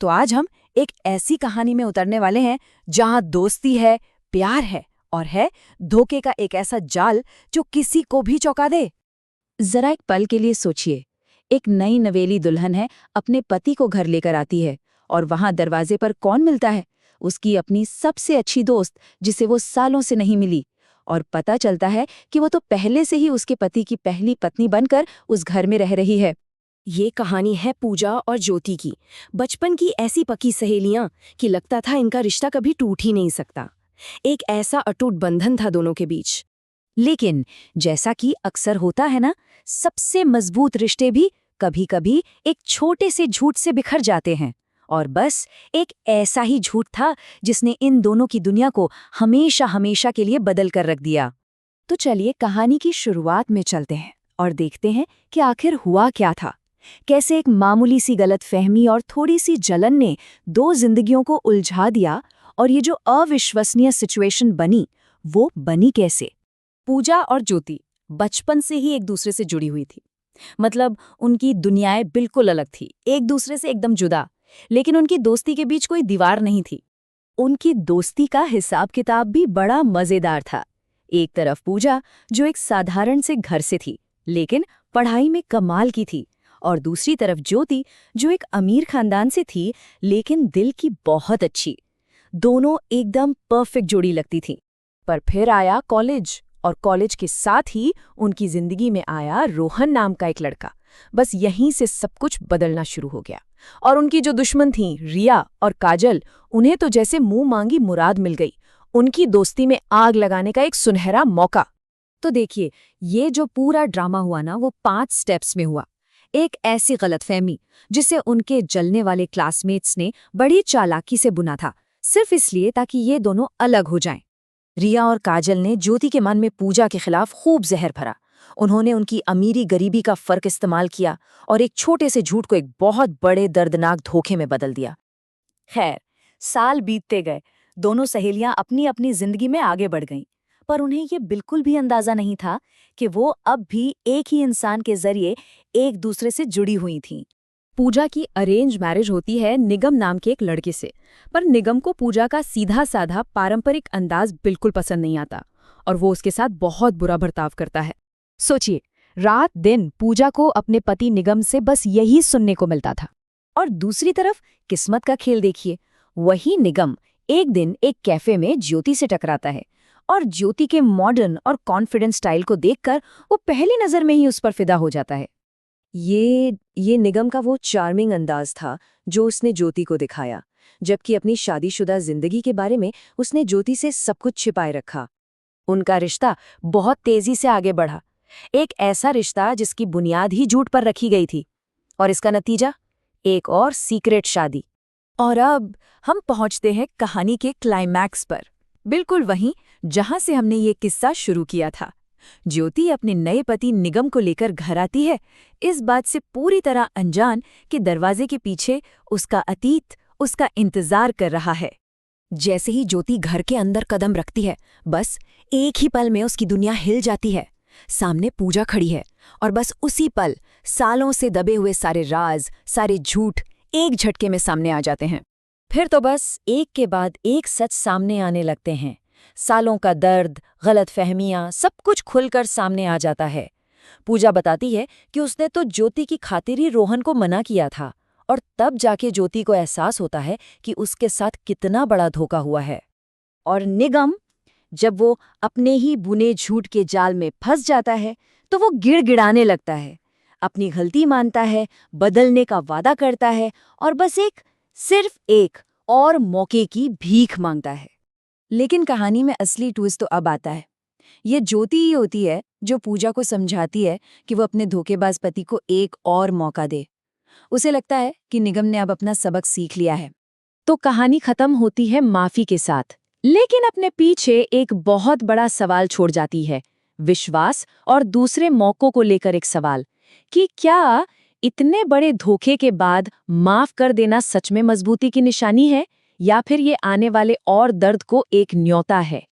तो आज हम एक ऐसी कहानी में उतरने वाले हैं जहां दोस्ती है, प्यार है और है धोखे का एक ऐसा जाल जो किसी को भी चौंका दे। जरा एक पल के लिए सोचिए, एक नई नवेली दुल्हन है, अपने पति को घर लेकर आती है और वहां दरवाजे पर कौन मिलता है? उसकी अपनी सबसे अच्छी दोस्त, जिसे वो सालों से नहीं मिली। और पता चलता है कि वो तो पहले से ही उसके पति की पहली पत्नी बनकर उस घर में रह रही है। ये कहानी है पूजा और ज्योति की। बचपन की ऐसी पक्की सहेलियां कि लगता था इनका रिश्ता कभी टूट ही नहीं सकता। एक ऐसा अटूट बंधन था दोनों के बीच। लेकिन जैसा कि अक्सर होता है ना, सबसे मजबूत रिश्ते भी कभी-कभी एक छोटे से झूठ से बिखर जाते हैं। और बस एक ऐसा ही झूठ था जिसने इन दोनों की दुनिया को हमेशा हमेशा के लिए बदल कर रख दिया। तो चलिए कहानी की शुरुआत में चलते हैं और देखते हैं कि आखिर हुआ क्या था। कैसे एक मामूली सी गलतफहमी और थोड़ी सी जलन ने दो जिंदगियों को उलझा दिया, और ये जो अविश्वसनीय सिचुएशन बनी, वो बनी कैसे? पूजा और ज्योति बचपन से ही एक दूसरे से जुड़ी हुई थी। मतलब उनकी दुनियाएं बिल्कुल अलग थी, एक दूसरे से एकदम जुदा। लेकिन उनकी दोस्ती के बीच कोई दीवार नहीं थी। उनकी दोस्ती का हिसाब किताब भी बड़ा मजेदार था। एक तरफ पूजा, जो एक साधारण से घर से थी लेकिन पढ़ाई में कमाल की थी, और दूसरी तरफ ज्योति, जो एक अमीर खानदान से थी लेकिन दिल की बहुत अच्छी। दोनों एकदम परफेक्ट जोड़ी लगती थी। पर फिर आया कॉलेज, और कॉलेज के साथ ही उनकी जिंदगी में आया रोहन नाम का एक लड़का। बस यहीं से सब कुछ बदलना शुरू हो गया। और उनकी जो दुश्मन थीं, रिया और काजल, उन्हें तो जैसे मुंह मांगी मुराद मिल गई। उनकी दोस्ती में आग लगाने का एक सुनहरा मौका। तो देखिए, ये जो पूरा ड्रामा हुआ ना, वो 5 स्टेप्स में हुआ। एक ऐसी गलतफहमी जिसे उनके जलने वाले क्लासमेट्स ने बड़ी चालाकी से बुना था, सिर्फ इसलिए ताकि ये दोनों अलग हो जाएं। रिया और काजल ने ज्योति के मन में पूजा के खिलाफ खूब जहर भरा। उन्होंने उनकी अमीरी गरीबी का फर्क इस्तेमाल किया और एक छोटे से झूठ को एक बहुत बड़े दर्दनाक धोखे में बदल दिया। खैर, साल बीतते गए, दोनों सहेलियां अपनी अपनी जिंदगी में आगे बढ़ गईं, पर उन्हें ये बिल्कुल भी अंदाजा नहीं था कि वो अब भी एक ही इंसान के जरिए एक दूसरे से जुड़ी हुई थीं। पूजा की अरेंज मैरिज होती है निगम नाम के एक लड़के से, पर निगम को पूजा का सीधा साधा पारंपरिक अंदाज बिल्कुल पसंद नहीं आता और वो उसके साथ बहुत बुरा बर्ताव करता है। सोचिए, रात दिन पूजा को अपने पति निगम से बस यही सुनने को मिलता था। और दूसरी तरफ किस्मत का खेल देखिए, वही निगम एक दिन एक कैफे में ज्योति से टकराता है, और ज्योति के मॉडर्न और कॉन्फिडेंट स्टाइल को देखकर वो पहली नजर में ही उस पर फिदा हो जाता है। ये निगम का वो चार्मिंग अंदाज था जो उसने ज्योति को दिखाया, जबकि अपनी शादीशुदा जिंदगी के बारे में उसने ज्योति से सब कुछ छिपाए रखा। उनका रिश्ता बहुत तेजी से आगे बढ़ा, एक ऐसा रिश्ता जिसकी बुनियाद ही झूठ पर रखी गई थी, और इसका नतीजा एक और सीक्रेट शादी। और अब हम पहुंचते हैं कहानी के क्लाइमैक्स पर, बिल्कुल वहीं जहां से हमने ये किस्सा शुरू किया था। ज्योति अपने नए पति निगम को लेकर घर आती है, इस बात से पूरी तरह अनजान कि दरवाजे के पीछे उसका अतीत उसका इंतजार कर रहा है। जैसे ही ज्योति घर के अंदर कदम रखती है, बस एक ही पल में उसकी दुनिया हिल जाती है। सामने पूजा खड़ी है, और बस उसी पल सालों से दबे हुए सारे राज, सारे झूठ एक झटके में सामने आ जाते हैं। फिर तो बस एक के बाद एक सच सामने आने लगते हैं। सालों का दर्द, गलतफहमियां, सब कुछ खुलकर सामने आ जाता है। पूजा बताती है कि उसने तो ज्योति की खातिर ही रोहन को मना किया था, और तब जाके ज्योति को एहसास होता है कि उसके साथ कितना बड़ा धोखा हुआ है। और निगम, जब वो अपने ही बुने झूठ के जाल में फंस जाता है, तो वो गिड़गिड़ाने लगता है, अपनी गलती मानता है, बदलने का वादा करता है, और बस सिर्फ एक और मौके की भीख मांगता है। लेकिन कहानी में असली ट्विस्ट तो अब आता है। ये ज्योति ही होती है जो पूजा को समझाती है कि वो अपने धोखेबाज पति को एक और मौका दे। उसे लगता है कि निगम ने अब अपना सबक सीख लिया है। तो कहानी खत्म होती है माफी के साथ, लेकिन अपने पीछे एक बहुत बड़ा सवाल छोड़ जाती है, विश्वास और दूसरे मौकों को लेकर एक सवाल कि क्या इतने बड़े धोखे के बाद माफ कर देना सच में मजबूती की निशानी है, या फिर ये आने वाले और दर्द को एक न्योता है।